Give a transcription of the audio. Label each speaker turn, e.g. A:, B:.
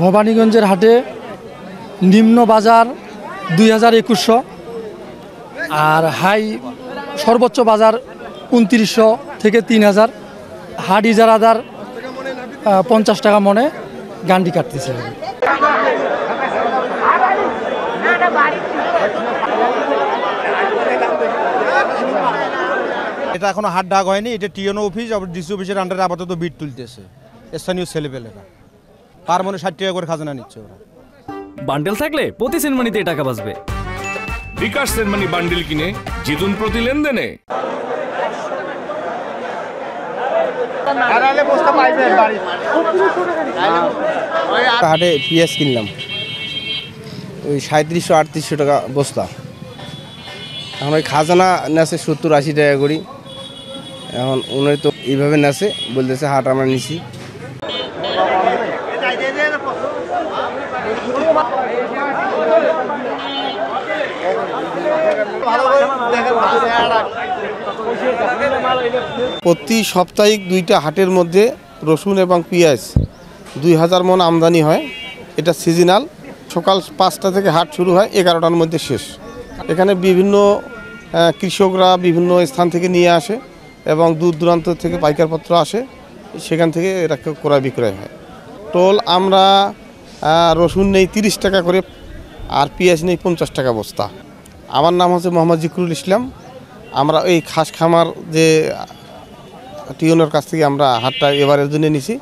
A: ভবানীগঞ্জের হাটে নিম্ন বাজার ২,২১০০ আর হাই সর্বোচ্চ বাজার ২৯০০ থেকে ৩,০০০। হাট ইজারাদার ৫০ টাকা মনে গান্ডি কাটতেছে।
B: এটা এখনো হাট ডাক হয়নি, এটা টিএনও অফিস আর ডিসি অফিসের আন্ডারে আপাতত বিট তুলতেছে স্থানীয় ছেলেপেলেরা। পার মনে ৬০ টাকা করে খাজনা নিচ্ছে ওরা।
C: বান্ডেল থাকলে প্রতি সেনমানিতে টাকা বাঁচবে।
D: বিকাশ সেনমানি বান্ডেল কিনে জিতুন প্রতি লেনদেনে।
E: হাটে পেঁয়াজ কিনলাম ওই ৩৭০-৩৮০০ টাকা বস্তা। এখন ওই খাজানা নেছে ৭০-৮০ টাকা করি। এখন উনি তো এইভাবে নেছে, বলতেছে হাট আমরা নিছি। প্রতি সাপ্তাহিক 2টা হাটের মধ্যে রসুন এবং পেঁয়াজ ২,০০০ মণ আমদানি হয়। এটা সিজনাল। সকাল ৫টা থেকে হাট শুরু হয়, 11টার মধ্যে শেষ। এখানে বিভিন্ন কৃষকরা বিভিন্ন স্থান থেকে নিয়ে আসে এবং দূর দূরান্ত থেকে পাইকারপত্র আসে, সেখান থেকে এরা ক্রয় বিক্রয় হয়। টোল আমরা রসুন নেই ৩০ টাকা করে আর পেঁয়াজ নেই ৫০ টাকা বস্তা। আমার নাম হচ্ছে মোহাম্মদ জিকরুল ইসলাম। আমরা এই খাস খামার যে টিউনের কাছ থেকে আমরা হাটটা এবারের জন্য নিছি।